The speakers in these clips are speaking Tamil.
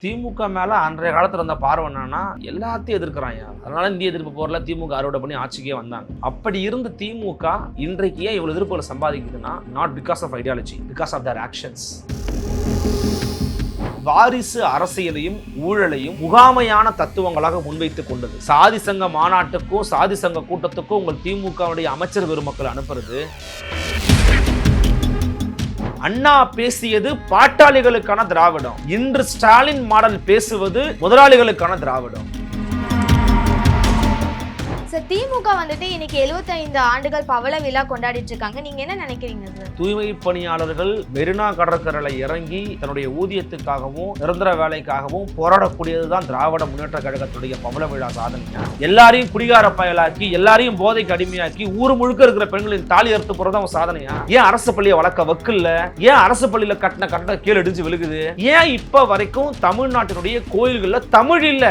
திமுக மேல அன்றைய காலத்துல இருந்த பார்வை என்னன்னா எல்லாத்தையும் எதிர்க்கிறாங்க. அதனால இந்திய எதிர்ப்பு போர்ல திமுக அறுவடை பண்ணி ஆட்சிக்கே வந்தாங்க. அப்படி இருந்த திமுக இன்றைக்கு ஏன் இவ்வளவு எதிர்ப்புகளை சம்பாதிக்குதுன்னா not because of ideology, because of their actions. வாரிசு அரசியலையும் ஊழலையும் முகாமையான தத்துவங்களாக முன்வைத்துக் கொண்டது. சாதி சங்க மாநாட்டுக்கும் சாதி சங்க கூட்டத்துக்கும் உங்கள் திமுகவுடைய அமைச்சர் பெருமக்கள் அனுப்புறது. அண்ணா பேசியது பாட்டாளிகளுக்கான திராவிடம், இன்று ஸ்டாலின் மாடல் பேசுவது முதலாளிகளுக்கான திராவிடம். சார், திமுக வந்துட்டு இன்னைக்கு 75 ஆண்டுகள் பவள விழா கொண்டாடிட்டு இருக்காங்க. நீங்க என்ன நினைக்கிறீங்க சார்? தூய்மை பணியாளர்கள் மெரினா கடற்கரையில இறங்கி தன்னுடைய ஊதியத்துக்காகவும் நிரந்தர வேலைக்காகவும் போராடக்கூடியதுதான் திராவிட முன்னேற்ற கழகத்துடைய பவள விழா சாதனை. எல்லாரையும் குடிகார பயலாக்கி, எல்லாரையும் போதைக்கு அடிமையாக்கி, ஊர் முழுக்க இருக்கிற பெண்களின் தாலி அறுத்து போறதான் சாதனையா? ஏன் அரசு பள்ளியை வளர்க்க வக்கில்ல? ஏன் அரசு பள்ளியில கட்டின கட்ட கீழே இடிஞ்சு விழுகுது? ஏன் இப்ப வரைக்கும் தமிழ்நாட்டினுடைய கோயில்கள்ல தமிழ் இல்ல?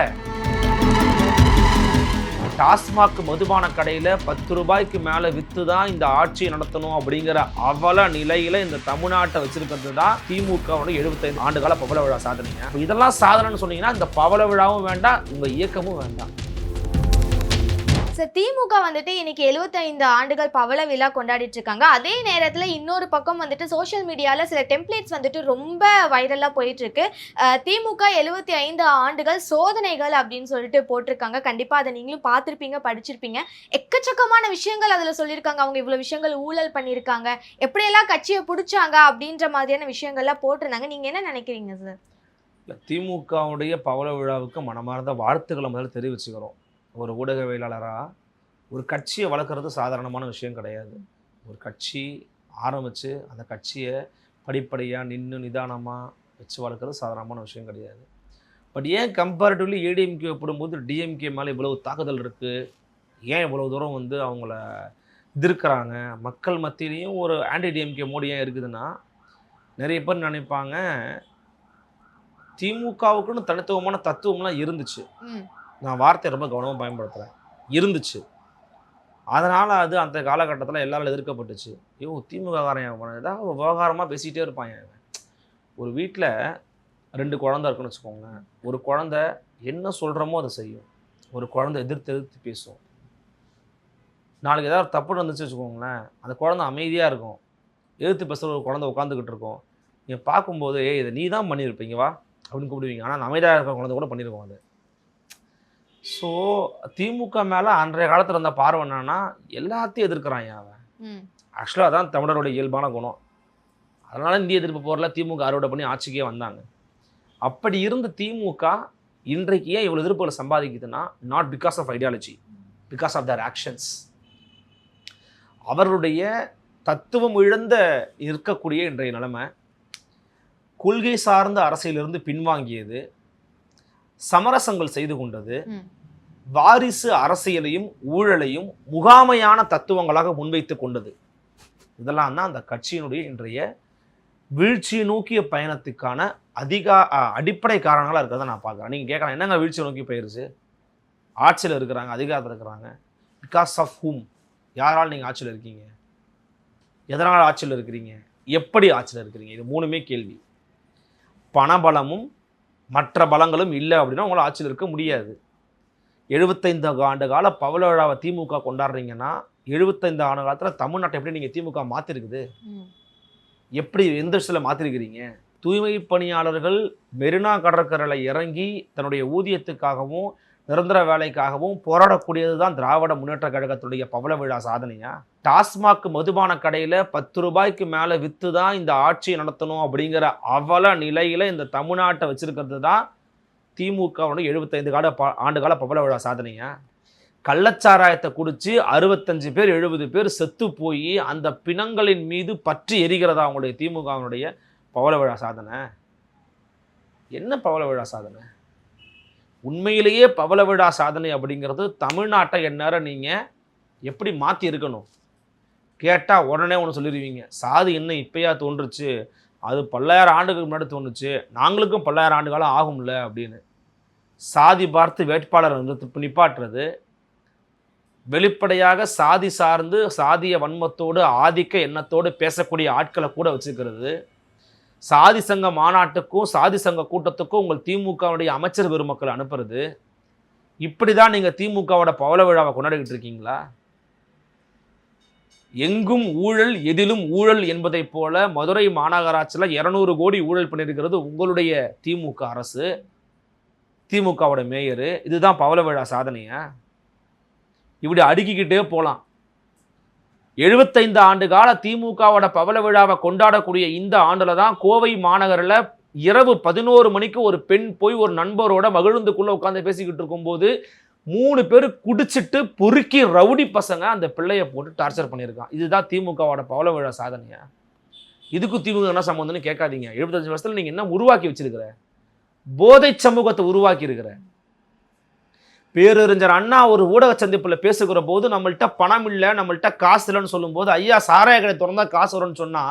டாஸ்மாக் மதுபான கடையில 10 ரூபாய்க்கு மேல வித்து தான் இந்த ஆட்சியை நடத்தணும் அப்படிங்கிற அவல நிலையில இந்த தமிழ்நாட்டை வச்சிருக்கிறது தான் திமுக 75 ஆண்டுகால பவள விழா சாதனைங்க. இதெல்லாம் சாதனைன்னு சொன்னீங்கன்னா இந்த பவள விழாவும் வேண்டாம், உங்க இயக்கமும் வேண்டாம். சார், திமுக வந்துட்டு இன்னைக்கு 75 ஆண்டுகள் பவள விழா கொண்டாடிட்டு இருக்காங்க. அதே நேரத்துல இன்னொரு பக்கம் வந்துட்டு சோஷியல் மீடியால சில டெம்ப்ளேட்ஸ் வந்துட்டு ரொம்ப வைரலா போயிட்டு இருக்கு. திமுக 75 ஆண்டுகள் சோதனைகள் அப்படின்னு சொல்லிட்டு போட்டிருக்காங்க. கண்டிப்பா அதை நீங்களும் பார்த்திருப்பீங்க, படிச்சிருப்பீங்க. எக்கச்சக்கமான விஷயங்கள் அதுல சொல்லியிருக்காங்க. அவங்க இவ்வளவு விஷயங்கள் ஊழல் பண்ணியிருக்காங்க, எப்படியெல்லாம் கட்சியை பிடிச்சாங்க அப்படின்ற மாதிரியான விஷயங்கள்லாம் போட்டிருந்தாங்க. நீங்க என்ன நினைக்கிறீங்க சார்? திமுகவுடைய பவள விழாவுக்கு மனமார்ந்த வாழ்த்துக்களை முதல்ல தெரிவிச்சுக்கிறோம். ஒரு ஊடகவியலாளராக ஒரு கட்சியை வளர்க்குறது சாதாரணமான விஷயம் கிடையாது. ஒரு கட்சி ஆரம்பித்து அந்த கட்சியை படிப்படியாக நிதானமாக வச்சு வளர்க்குறது சாதாரணமான விஷயம் கிடையாது. பட் ஏன் கம்பேரிட்டிவ்லி ஏடிஎம்கே ஒப்பிடும்போது டிஎம்கே மேலே இவ்வளவு தாக்குதல் இருக்குது? ஏன் இவ்வளோ தூரம் அவங்கள எதிர்க்கிறாங்க? மக்கள் மத்தியிலையும் ஒரு ஆன்டி டிஎம்கே மோடி ஏன் இருக்குதுன்னா, நிறைய பேர் நினைப்பாங்க திமுகவுக்குன்னு தனித்துவமான தத்துவம்லாம் இருந்துச்சு. நான் வார்த்தையை ரொம்ப கவனமாக பயன்படுத்துகிறேன், இருந்துச்சு. அதனால் அது அந்த காலகட்டத்தில் எல்லாரும் எதிர்க்கப்பட்டுச்சு. திமுககாரன் ஏதாவது விவகாரமாக பேசிகிட்டே இருப்பாங்க. ஒரு வீட்டில் 2 குழந்தை இருக்குன்னு வச்சுக்கோங்களேன். ஒரு குழந்தை என்ன சொல்கிறோமோ அதை செய்யும், ஒரு குழந்தை எதிர்த்து பேசும். நாளைக்கு ஏதாவது தப்பு நடந்துச்சு வச்சுக்கோங்களேன், அந்த குழந்தை அமைதியாக இருக்கும். எதிர்த்து பேசுகிற ஒரு குழந்தை உட்காந்துக்கிட்டு இருக்கும். நீங்கள் பார்க்கும்போது இதை நீ தான் பண்ணியிருப்பீங்க வா அப்படின்னு கூப்பிடுவீங்க. ஆனால் அமைதியாக இருக்கிற குழந்தை கூட பண்ணியிருக்கோம் அது. ஸோ திமுக மேலே அன்றைய காலத்தில் இருந்த பார்வை என்னன்னா எல்லாத்தையும் எதிர்க்கிறாங்க அவன். ஆக்சுவலாக அதான் தமிழருடைய இயல்பான குணம். அதனால இந்திய எதிர்ப்பு போரில் திமுக அறுவடை பண்ணி ஆட்சிக்கே வந்தாங்க. அப்படி இருந்த திமுக இன்றைக்கு ஏன் இவ்வளோ எதிர்ப்புகளை சம்பாதிக்குதுன்னா not because of ideology, because of their actions. அவர்களுடைய தத்துவம் இழந்த இருக்கக்கூடிய இன்றைய நிலைமை, கொள்கை சார்ந்த அரசியலிருந்து பின்வாங்கியது, சமரசங்கள் செய்து கொண்டது, வாரிசு அரசியலையும் ஊழலையும் முகாமையான தத்துவங்களாக முன்வைத்துக் கொண்டது. இதெல்லாம் தான் அந்த கட்சியினுடைய இன்றைய வீழ்ச்சியை நோக்கிய பயணத்துக்கான அடிப்படை காரணங்களாக இருக்கிறத நான் பார்க்குறேன். நீங்கள் கேட்கலாம், என்னங்க வீழ்ச்சியை நோக்கி போயிருச்சு? ஆட்சியில் இருக்கிறாங்க, அதிகாரத்தில் இருக்கிறாங்க. Because of whom? யாரால் நீங்கள் ஆட்சியில் இருக்கீங்க? எதனால் ஆட்சியில் இருக்கிறீங்க? எப்படி ஆட்சியில் இருக்கிறீங்க? இது 3மே கேள்வி. பணபலமும் மற்ற பலங்களும் இல்லை அப்படின்னா உங்களால் ஆட்சியில் இருக்க முடியாது. 75 ஆண்டு கால பவள விழாவை திமுக கொண்டாடுறீங்கன்னா 75 ஆண்டு காலத்தில் தமிழ்நாட்டை எப்படி நீங்கள் திமுக மாற்றிருக்குது? எப்படி எந்த விஷயத்தில் மாற்றிருக்கிறீங்க? தூய்மை பணியாளர்கள் மெரினா கடற்கரையில் இறங்கி தன்னுடைய ஊதியத்துக்காகவும் நிரந்தர வேலைக்காகவும் போராடக்கூடியது தான் திராவிட முன்னேற்ற கழகத்துடைய பவள விழா சாதனையா? டாஸ்மாக் மதுபான கடையில் 10 ரூபாய்க்கு மேலே வித்து தான் இந்த ஆட்சியை நடத்தணும் அப்படிங்கிற அவல நிலையில் இந்த தமிழ்நாட்டை வச்சிருக்கிறது தான் திமுக 75 ஆண்டுகால பவள விழா சாதனையா? கள்ளச்சாராயத்தை குடிச்சு 65 பேர் 70 பேர் செத்து போய் அந்த பிணங்களின் மீது பற்றி எரிகிறதா அவங்களுடைய திமுகவினுடைய பவள விழா சாதனை? என்ன பவள விழா சாதனை? உண்மையிலேயே பவள விழா சாதனை அப்படிங்கிறது தமிழ்நாட்டை எந்நேரம் நீங்கள் எப்படி மாற்றி இருக்கணும் கேட்டால் உடனே ஒன்று சொல்லிடுவீங்க, சாதி என்ன இப்போயா தோன்றுச்சு, அது பல்லாயிரம் ஆண்டுகளுக்கு முன்னாடி தோணுச்சு, நாங்களுக்கும் பல்லாயிரம் ஆண்டு காலம் ஆகும்ல அப்படின்னு. சாதி பார்த்து வேட்பாளர் நிப்பாட்டுறது, வெளிப்படையாக சாதி சார்ந்து சாதிய வன்மத்தோடு ஆதிக்க எண்ணத்தோடு பேசக்கூடிய ஆட்களை கூட வச்சுக்கிறது, சாதி சங்க மாநாட்டுக்கும் சாதி சங்க கூட்டத்துக்கும் உங்கள் திமுகவுடைய அமைச்சர் பெருமக்கள் அனுப்புறது, இப்படிதான் நீங்க திமுகவோட பவள விழாவை கொண்டாடிக்கிட்டு இருக்கீங்களா? எங்கும் ஊழல் எதிலும் ஊழல் என்பதை போல மதுரை மாநகராட்சியில் 200 கோடி ஊழல் பண்ணியிருக்கிறது உங்களுடைய திமுக அரசு, திமுகவோட மேயரு. இதுதான் பவள விழா சாதனையா? இப்படி அடுக்கிக்கிட்டே போகலாம். 75 ஆண்டு கால திமுகவோட பவள விழாவை கொண்டாடக்கூடிய இந்த ஆண்டுல தான் கோவை மாநகரில் இரவு 11 மணிக்கு ஒரு பெண் போய் ஒரு நண்பரோட மகிழுந்துக்குள்ள உட்காந்து பேசிக்கிட்டு இருக்கும்போது 3 பேர் குடிச்சிட்டு பொறுக்கி ரவுடி பசங்க அந்த பிள்ளைய போட்டு டார்ச்சர் பண்ணியிருக்கான். இதுதான் திமுகவோட பவள விழா சாதனையா? இதுக்கு திமுக என்ன சம்பந்தம்னு கேட்காதீங்க. 75 வருஷத்துல நீங்க என்ன உருவாக்கி வச்சிருக்கிற? போதை சமூகத்தை உருவாக்கி இருக்கிற. பேரறிஞர் அண்ணா ஒரு ஊடக சந்திப்பில் பேசுகிற போது நம்மள்கிட்ட பணம் இல்லை, நம்மள்கிட்ட காசு இல்லைன்னு சொல்லும்போது, ஐயா சாராய கடை திறந்தா காசு வரும்னு சொன்னா,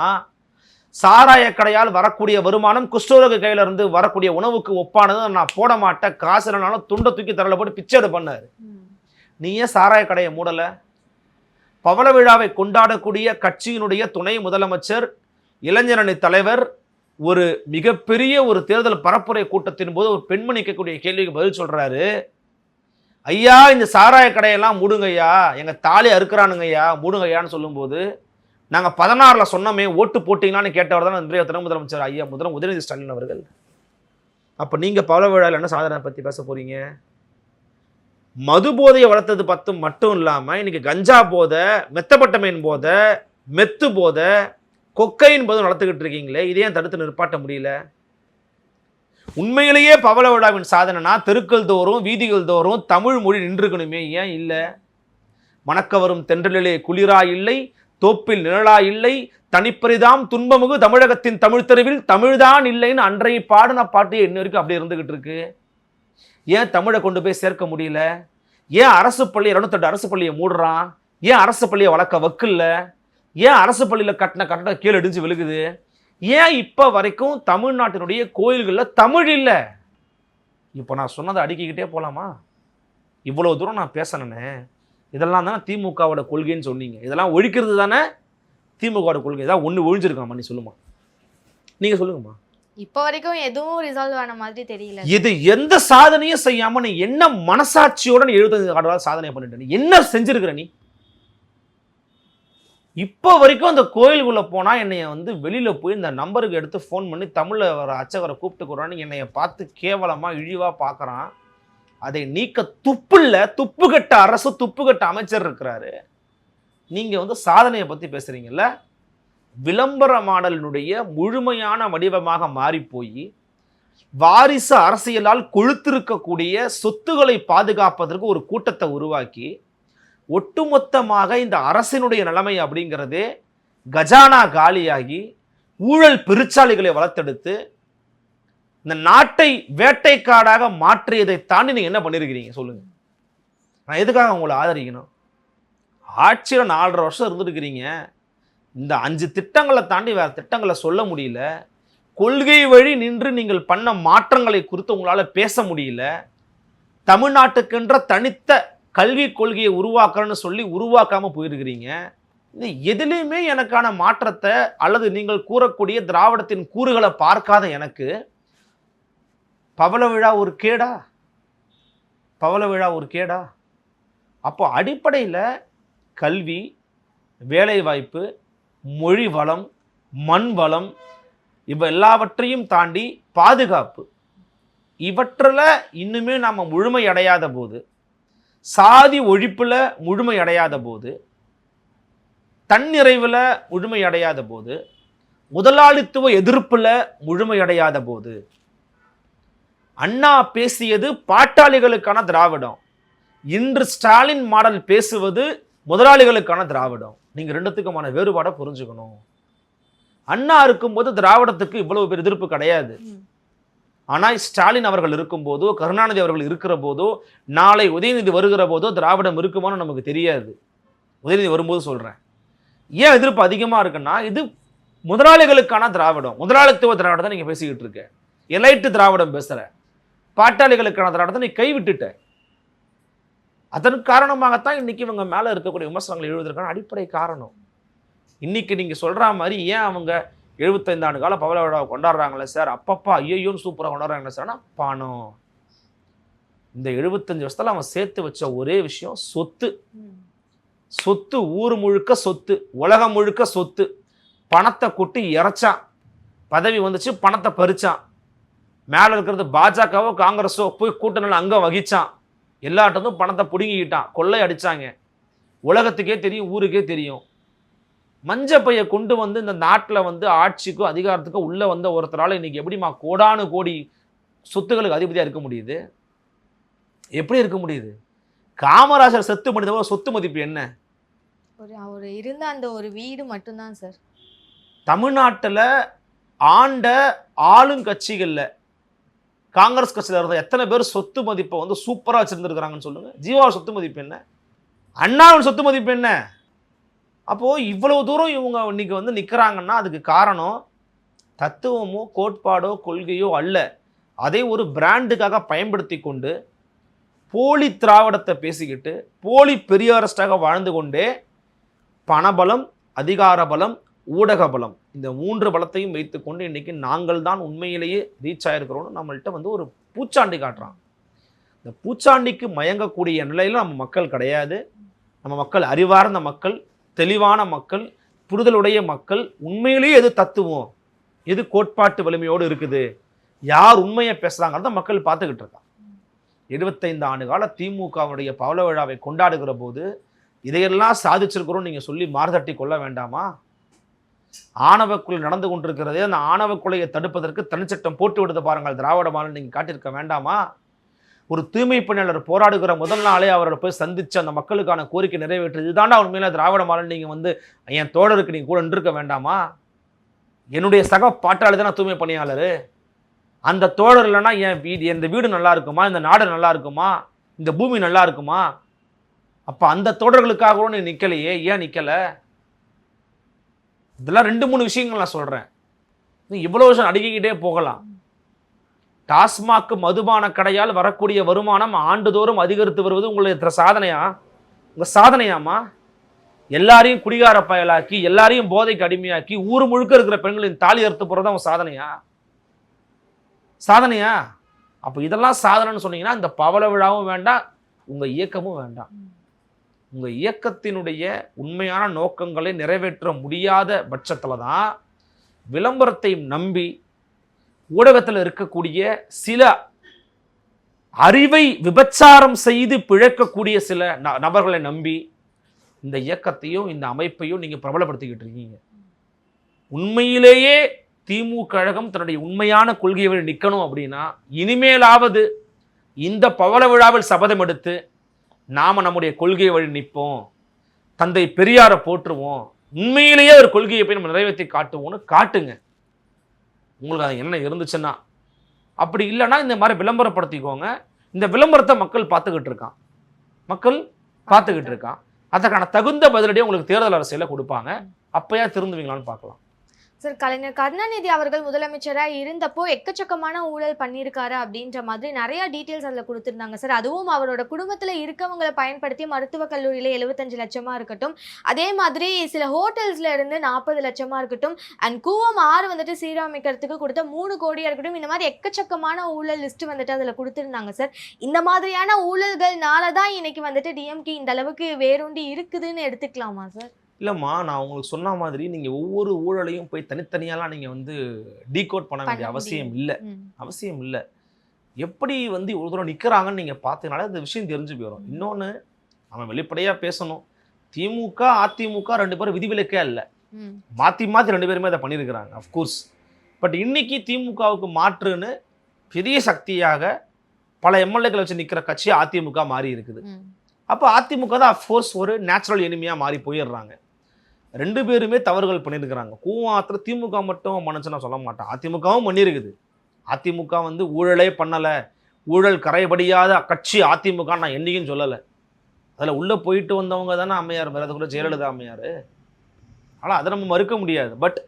சாராய கடையால் வரக்கூடிய வருமானம் குஷ்டரோக கையில இருந்து வரக்கூடிய உணவுக்கு ஒப்பானது, நான் போட மாட்டேன், காசு இல்லைனாலும் துண்டை தூக்கி தரல போட்டு பிச்சை எடு பண்ணாரு. நீ ஏன் சாராய கடையை மூடல? பவள விழாவை கொண்டாடக்கூடிய கட்சியினுடைய துணை முதலமைச்சர், இளைஞரணி தலைவர் ஒரு மிகப்பெரிய ஒரு தேர்தல் பரப்புரை கூட்டத்தின் போது ஒரு பெண்மணி கேட்கக்கூடிய கேள்விக்கு பதில் சொல்றாரு, ஐயா இந்த சாராய கடையெல்லாம் மூடுங்கய்யா, எங்க தாலி அறுக்கிறானுங்க ஐயா, மூடுங்கய்யான்னு சொல்லும்போது, நாங்கள் 16ல் சொன்னோமே ஓட்டு போட்டிங்களான்னு கேட்டவர் தான் இன்றைய துணை முதலமைச்சர் ஐயா உதயநிதி ஸ்டாலின் அவர்கள். அப்போ நீங்கள் பவள விழாவில் என்ன சாதனை பற்றி பேச போறீங்க? மது போதையை வளர்த்தது மட்டும் இல்லாமல் இன்னைக்கு கஞ்சா போதை, மெத்தப்பட்டமைன் போதை, மெத்து போதை, கொக்கையின் போதை வளர்த்துக்கிட்டு இருக்கீங்களே, இதையும் தடுத்து நிற்பாட்ட முடியல. உண்மையிலேயே பவள விழாவின் சாதனைனா தெருக்கள் தோறும் வீதிகள் தோறும் தமிழ் மொழி நின்றுக்கணுமே, ஏன் இல்லை? மணக்க வரும் தென்றலிலே குளிரா இல்லை, தோப்பில் நிழலா இல்லை, தனிப்பரிதாம் துன்பமுகு தமிழகத்தின் தமிழ் தெருவில் தமிழ்தான் இல்லைன்னு அன்றைய பாடின பாட்டு இன்ன வரைக்கும் அப்படியே இருந்துகிட்டு இருக்கு. ஏன் தமிழை கொண்டு போய் சேர்க்க முடியல? ஏன் அரசு பள்ளி 208 அரசு பள்ளியை மூடுறான்? ஏன் அரசு பள்ளியை வளர்க்க வக்கில்ல? ஏன் அரசு பள்ளியில் கட்டின கட்டடம் கீழே இடிஞ்சு விழுகுது? ஏன் இப்போ வரைக்கும் தமிழ்நாட்டினுடைய கோயில்களில் தமிழ் இல்லை? இப்போ நான் சொன்னதை அடுக்கிக்கிட்டே போகலாமா? இவ்வளோ தூரம் நான் பேசணுன்னு, இதெல்லாம் தானே திமுகவோட கொள்கைன்னு சொன்னீங்க. இதெல்லாம் ஒழிக்கிறது தானே திமுகவோட கொள்கை. ஏதாவது ஒன்று ஒழிஞ்சிருக்காமா? நீ சொல்லுமா, நீங்கள் சொல்லுங்கம்மா. இப்போ வரைக்கும் எதுவும் ரிசால்வ் ஆன மாதிரி தெரியல. இது எந்த சாதனையும் செய்யாமல் நீ என்ன மனசாட்சியோட நீ 75 ஆண்டு சாதனை பண்ணிட்டு நீ என்ன செஞ்சிருக்கிற? நீ இப்போ வரைக்கும் அந்த கோயிலுக்குள்ளே போனால் என்னைய வெளியில் போய் இந்த நம்பருக்கு எடுத்து ஃபோன் பண்ணி தமிழில் வர அர்ச்சகரை கூப்பிட்டுக்கிறான்னு என்னைய பார்த்து கேவலமாக இழிவாக பார்க்குறான். அதை நீக்க துப்புல்ல, துப்புகட்ட அரசு, துப்புகட்ட அமைச்சர் இருக்கிறாரு. நீங்கள் சாதனையை பற்றி பேசுகிறீங்கல்ல, விளம்பர மாடலினுடைய முழுமையான வடிவமாக மாறி போய் வாரிசு அரசியலால் கொழுத்திருக்கக்கூடிய சொத்துக்களை பாதுகாப்பதற்கு ஒரு கூட்டத்தை உருவாக்கி ஒட்டுமொத்தமாக இந்த அரசினுடைய நிலைமை அப்படிங்கிறதே கஜானா காலியாகி ஊழல் பெருச்சாளிகளை வளர்த்தெடுத்து இந்த நாட்டை வேட்டைக்காடாக மாற்றியதை தாண்டி நீங்க என்ன பண்ணிருக்கிறீங்க சொல்லுங்க? நான் எதுக்காக உங்களை ஆதரிக்கணும்? ஆட்சியில் 4.5 வருஷம் இருந்துருக்கிறீங்க. இந்த 5 திட்டங்களை தாண்டி வேற திட்டங்களை சொல்ல முடியல. கொள்கை வழி நின்று நீங்கள் பண்ண மாற்றங்களை குறித்து உங்களால் பேச முடியல. தமிழ்நாட்டுக்கென்ற தனித்த கல்வி கொள்கையை உருவாக்குறேன்னு சொல்லி உருவாக்காம போயிருக்கிறீங்க. இது எதுலேயுமே எனக்கான மாற்றத்தை அல்லது நீங்கள் கூறக்கூடிய திராவிடத்தின் கூறுகளை பார்க்காத எனக்கு பவள விழா ஒரு கேடா? பவள விழா ஒரு கேடா? அப்போ அடிப்படையில் கல்வி, வேலைவாய்ப்பு, மொழி வளம், மண் வளம், இவ எல்லாவற்றையும் தாண்டி பாதுகாப்பு, இவற்றில் இன்னுமே நாம் முழுமை அடையாத போது, சாதி ஒழிப்புல முழுமை அடையாத போது, தன்னிறைவில் முழுமை அடையாத போது, முதலாளித்துவ எதிர்ப்புல முழுமை அடையாத போது, அண்ணா பேசியது பாட்டாளிகளுக்கான திராவிடம், இன்று ஸ்டாலின் மாடல் பேசுவது முதலாளிகளுக்கான திராவிடம். நீங்க ரெண்டுத்துக்குமான வேறுபாடை புரிஞ்சுக்கணும். அண்ணா இருக்கும்போது திராவிடத்துக்கு இவ்வளவு பேர் எதிர்ப்பு கிடையாது. ஆனால் ஸ்டாலின் அவர்கள் இருக்கும்போதோ, கருணாநிதி அவர்கள் இருக்கிற போதோ, நாளை உதயநிதி வருகிற போதோ திராவிடம் இருக்குமான்னு நமக்கு தெரியாது. உதயநிதி வரும்போது சொல்கிறேன். ஏன் எதிர்ப்பு அதிகமாக இருக்குன்னா, இது முதலாளிகளுக்கான திராவிடம், முதலாளித்துவ திராவிடத்தை நீங்கள் பேசிக்கிட்டு இருக்க. எலைட்டு திராவிடம் பேசுகிற, பாட்டாளிகளுக்கான திராவிடத்தை நீ கைவிட்டுட்ட. அதன் காரணமாகத்தான் இன்னைக்கு இவங்க மேலே இருக்கக்கூடிய விமர்சனங்களை எழுதுவதற்கான அடிப்படை காரணம். இன்னைக்கு நீங்கள் சொல்கிற மாதிரி ஏன் அவங்க 75 ஆண்டு கால பவள விழாவை கொண்டாடுறாங்களே சார், அப்பப்பா ஐயோன்னு சூப்பராக கொண்டாடுறாங்களே சார். ஆனால் பணம், இந்த 75 வருஷத்துல அவன் சேர்த்து வச்ச ஒரே விஷயம் சொத்து. சொத்து, ஊர் முழுக்க சொத்து, உலகம் முழுக்க சொத்து. பணத்தை கொட்டி இறைச்சான், பதவி வந்துச்சு, பணத்தை பறிச்சான். மேலே இருக்கிறது பாஜகவோ காங்கிரஸோ போய் கூட்டணியில் அங்கே வகிச்சான். எல்லாட்டதும் பணத்தை பிடுங்கிக்கிட்டான், கொள்ளை அடிச்சாங்க. உலகத்துக்கே தெரியும், ஊருக்கே தெரியும். மஞ்ச பையை கொண்டு வந்து இந்த நாட்டில் வந்து ஆட்சிக்கும் அதிகாரத்துக்கும் உள்ள வந்த ஒருத்தரால் இன்னைக்கு எப்படிமா கோடானு கோடி சொத்துக்களுக்கு அதிபதியாக இருக்க முடியுது? எப்படி இருக்க முடியுது? காமராஜர் செத்து முடிந்த சொத்து மதிப்பு என்ன? அவர் இருந்த அந்த ஒரு வீடு மட்டும்தான் சார். தமிழ்நாட்டில் ஆண்ட ஆளுங்கட்சிகளில் காங்கிரஸ் கட்சியில் இருந்த எத்தனை பேர் சொத்து மதிப்பை வந்து சூப்பராக வச்சுருந்துருக்கிறாங்கன்னு சொல்லுங்கள். ஜீவாவோட சொத்து மதிப்பு என்ன? அண்ணாவோட சொத்து மதிப்பு என்ன? அப்போது இவ்வளவு தூரம் இவங்க இன்னைக்கு வந்து நிற்கிறாங்கன்னா அதுக்கு காரணம் தத்துவமோ கோட்பாடோ கொள்கையோ அல்ல. அதை ஒரு பிராண்டுக்காக பயன்படுத்தி கொண்டு போலி திராவிடத்தை பேசிக்கிட்டு போலி பெரியாரிஸ்டாக வாழ்ந்து கொண்டே பணபலம், அதிகார பலம், ஊடக பலம், இந்த 3 பலத்தையும் வைத்துக்கொண்டு இன்றைக்கி நாங்கள் தான் உண்மையிலேயே ரீச் ஆகிருக்கிறோன்னு நம்மள்கிட்ட வந்து ஒரு பூச்சாண்டி காட்டுறான். இந்த பூச்சாண்டிக்கு மயங்கக்கூடிய நிலையில் நம்ம மக்கள் கிடையாது. நம்ம மக்கள் அறிவார்ந்த மக்கள், தெளிவான மக்கள், புரிதலுடைய மக்கள். உண்மையிலேயே எது தத்துவம், எது கோட்பாட்டு வலிமையோடு இருக்குது, யார் உண்மையை பேசுகிறாங்கிறத மக்கள் பார்த்துக்கிட்டு இருக்காங்க. 75 ஆண்டு கால திமுகவுடைய பவள விழாவை கொண்டாடுகிற போது இதையெல்லாம் சாதிச்சிருக்கிறோம் நீங்கள் சொல்லி மார்தட்டி கொள்ள வேண்டாமா? ஆணவ கொலை நடந்து கொண்டிருக்கிறதே, அந்த ஆணவ கொலையை தடுப்பதற்கு தனிச்சட்டம் போட்டு விடுத பாருங்கள் திராவிட மாடல் நீங்கள் காட்டியிருக்க வேண்டாமா? ஒரு தூய்மை பணியாளர் போராடுகிற முதல் நாளே அவரை போய் சந்தித்து அந்த மக்களுக்கான கோரிக்கை நிறைவேற்று, இதுதாண்டா உண்மையில திராவிட மாடல் நீங்கள் வந்து என் தோழருக்கு நீங்கள் கூட நின்றுக்க வேண்டாமா? என்னுடைய சக பாட்டாளி தானே தூய்மை பணியாளர். அந்த தோழர் இல்லைன்னா இந்த வீடு நல்லா இருக்குமா, இந்த நாடு நல்லா இருக்குமா, இந்த பூமி நல்லா இருக்குமா? அப்போ அந்த தோழர்களுக்காக கூட நீ நிற்கலையே, ஏன் நிற்கலை? இதெல்லாம் 2-3 விஷயங்கள் நான் சொல்கிறேன். நீ இவ்வளோ விஷயம் அடிக்கிக்கிட்டே போகலாம். டாஸ்மாக் மதுபான கடையால் வரக்கூடிய வருமானம் ஆண்டுதோறும் அதிகரித்து வருவது உங்களுடைய சாதனையா? உங்கள் சாதனையாமா? எல்லாரையும் குடிகார பயலாக்கி, எல்லாரையும் போதைக்கு அடிமையாக்கி, ஊர் முழுக்க இருக்கிற பெண்களின் தாலி அறுத்து போகிறது உங்கள் சாதனையா? சாதனையா? அப்போ இதெல்லாம் சாதனைன்னு சொன்னீங்கன்னா இந்த பவள விழாவும் வேண்டாம், உங்கள் இயக்கமும் வேண்டாம். உங்கள் இயக்கத்தினுடைய உண்மையான நோக்கங்களை நிறைவேற்ற முடியாத பட்சத்தில் தான் விளம்பரத்தை நம்பி ஊடகத்தில் இருக்கக்கூடிய சில அறிவை விபச்சாரம் செய்து பிழைக்கக்கூடிய சில நபர்களை நம்பி இந்த இயக்கத்தையும் இந்த அமைப்பையும் நீங்கள் பிரபலப்படுத்திக்கிட்டு இருக்கீங்க. உண்மையிலேயே திமுக கழகம் தன்னுடைய உண்மையான கொள்கையை நிற்கணும் அப்படின்னா இனிமேலாவது இந்த பவள விழாவில் சபதம் எடுத்து நாம் நம்முடைய கொள்கையை வழி நிற்போம், தந்தை பெரியாரை போற்றுவோம், உண்மையிலேயே ஒரு கொள்கையை போய் நம்ம நிறைவேற்றி காட்டுவோம்னு காட்டுங்க. உங்களுக்கு அது என்ன இருந்துச்சுன்னா. அப்படி இல்லைன்னா இந்த மாதிரி விளம்பரப்படுத்திக்கோங்க. இந்த விளம்பரத்தை மக்கள் பார்த்துக்கிட்டு இருக்கான். அதற்கான தகுந்த பதிலடியை உங்களுக்கு தேர்தல் அரசியலில் கொடுப்பாங்க. அப்பயா திருந்துவீங்களான்னு பார்க்கலாம். சார், கலைஞர் கருணாநிதி அவர்கள் முதலமைச்சராக இருந்தப்போ எக்கச்சக்கமான ஊழல் பண்ணியிருக்காரு அப்படின்ற மாதிரி நிறைய டீட்டெயில்ஸ் அதில் கொடுத்துருந்தாங்க சார். அதுவும் அவரோட குடும்பத்தில் இருக்கவங்களை பயன்படுத்தி மருத்துவக் கல்லூரியில் 75 லட்சமாக இருக்கட்டும், அதே மாதிரி சில ஹோட்டல்ஸ்ல இருந்து 40 லட்சமாக இருக்கட்டும், அண்ட் கூவம் 6 வந்துட்டு சீரமைக்கிறதுக்கு கொடுத்த 3 கோடியாக இருக்கட்டும், இந்த மாதிரி எக்கச்சக்கமான ஊழல் லிஸ்ட் வந்துட்டு அதில் கொடுத்துருந்தாங்க சார். இந்த மாதிரியான ஊழல்கள்னால தான் இன்னைக்கு வந்துட்டு டிஎம்கே இந்த அளவுக்கு வேரூண்டி இருக்குதுன்னு எடுத்துக்கலாமா சார்? இல்லைம்மா, நான் உங்களுக்கு சொன்ன மாதிரி நீங்கள் ஒவ்வொரு ஊழலையும் போய் தனித்தனியாலாம் நீங்கள் வந்து டீகோட் பண்ண வேண்டிய அவசியம் இல்லை. எப்படி வந்து இவ்வளோ தூரம் நிற்கிறாங்கன்னு நீங்கள் பார்த்தீங்கனாலே அந்த விஷயம் தெரிஞ்சு போயிடும். இன்னொன்று நம்ம வெளிப்படையாக பேசணும். திமுக அதிமுக 2 பேரும் விதிவிலக்கே இல்லை, மாற்றி 2 பேருமே அதை பண்ணியிருக்கிறாங்க அஃப்கோர்ஸ். பட் இன்னைக்கு திமுகவுக்கு மாற்றுன்னு பெரிய சக்தியாக பல எம்எல்ஏக்களை வச்சு நிற்கிற கட்சி அதிமுக மாறி இருக்குது. அப்போ அதிமுக தான் அஃப்கோர்ஸ் ஒரு நேச்சுரல் எனிமியாக மாறி போயிடுறாங்க. 2 பேருமே தவறுகள் பண்ணியிருக்கிறாங்க. கூவாத்தில் திமுக மட்டும் பண்ணுச்சு நான் சொல்ல மாட்டேன், அதிமுகவும் பண்ணியிருக்குது. அதிமுக வந்து ஊழலே பண்ணலை, ஊழல் கரைபடியாத கட்சி அதிமுக நான் என்றைக்கும் சொல்லலை. அதில் உள்ளே போயிட்டு வந்தவங்க தானே அம்மையார், அதுக்குள்ளே ஜெயலலிதா அம்மையார். ஆனால் அதை நம்ம மறுக்க முடியாது. பட்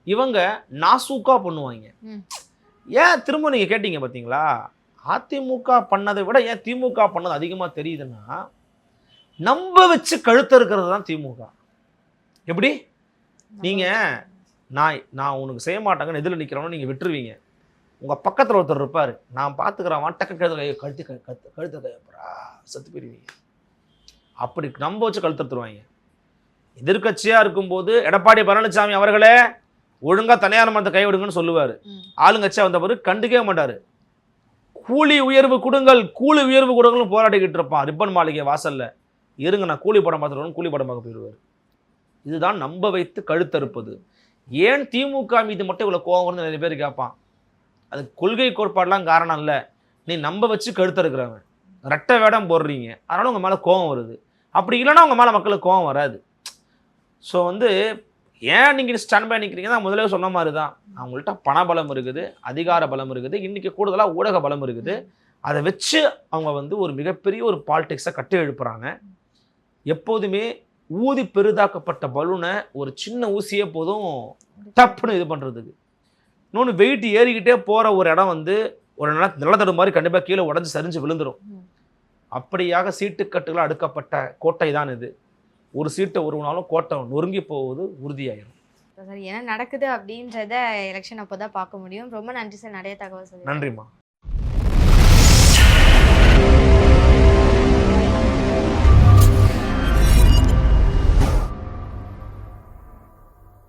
இவங்க நாசூக்கா பண்ணுவாங்க. ஏன் திரும்ப நீங்கள் கேட்டீங்க பார்த்தீங்களா, அதிமுக பண்ணதை விட ஏன் திமுக பண்ணது அதிகமாக தெரியுதுன்னா, நம்ப வச்சு கழுத்த இருக்கிறது தான் திமுக. எப்படி நீங்கள் நான் உனக்கு செய்ய மாட்டாங்கன்னு எதில் நிற்கிறவனோ நீங்கள் விட்டுருவீங்க. உங்கள் பக்கத்தில் ஒருத்தர் இருப்பார், நான் பார்த்துக்கிறேன் டக்கு கழுத்து கையப்பறா செத்து போயிருவீங்க. அப்படி நம்ப வச்சு கழுத்துருவாங்க. எதிர்கட்சியாக இருக்கும்போது எடப்பாடி பழனிசாமி அவர்களே ஒழுங்காக தனியார் மரத்தை கைவிடுங்கன்னு சொல்லுவார். ஆளுங்கட்சியாக வந்த பிறகு கண்டுக்கவே மாட்டார். கூலி உயர்வு கொடுங்கள்னு போராடிக்கிட்டு இருப்பான் ரிப்பன் மாளிகை வாசல்ல. இருங்க நான் கூலி படம் பார்த்துருவோம், கூலி படம் பார்க்க போயிடுவார். இதுதான் நம்ப வைத்து கழுத்தறுப்பது. ஏன் திமுக மீது மட்டும் இவ்வளோ கோவம் வருது நிறைய பேர் கேட்பான். அது கொள்கை கோட்பாடெலாம் காரணம் இல்லை, நீ நம்ப வச்சு கழுத்தறுக்கிறவங்க, ரெட்டை வேடம் போடுறீங்க, அதனால உங்கள் மேலே கோவம் வருது. அப்படி இல்லைன்னா உங்கள் மேலே மக்களுக்கு கோவம் வராது. ஸோ ஏன் நீங்கள் ஸ்டாண்ட் பை நிற்கிறீங்கன்னா முதலே சொன்ன மாதிரி தான், அவங்கள்ட்ட பணபலம் இருக்குது, அதிகார பலம் இருக்குது, இன்றைக்கி கூடுதலாக ஊடக பலம் இருக்குது. அதை வச்சு அவங்க ஒரு மிகப்பெரிய ஒரு பாலிடிக்ஸை கட்டி எழுப்புறாங்க. எப்போதுமே ஊதி பெரிதாக்கப்பட்ட பலூனை ஒரு சின்ன ஊசியே போதும் டப்புன்னு இது பண்ணுறதுக்கு. இன்னொன்று வெயிட் ஏறிக்கிட்டே போகிற ஒரு இடம் ஒரு நிலத்தடு மாதிரி கண்டிப்பாக கீழே உடஞ்சி சரிஞ்சு விழுந்துடும். அப்படியாக சீட்டுக்கட்டுகளாக அடுக்கப்பட்ட கோட்டை தான் இது. ஒரு சீட்டை உருவினாலும் கோட்டை நொறுங்கி போவது உறுதியாயிரும். சார் என்ன நடக்குது அப்படின்றத எலெக்ஷன் அப்போ தான் பார்க்க முடியும். ரொம்ப நன்றி சார், நிறைய தகவல் சொல்லுங்கள். நன்றிம்மா.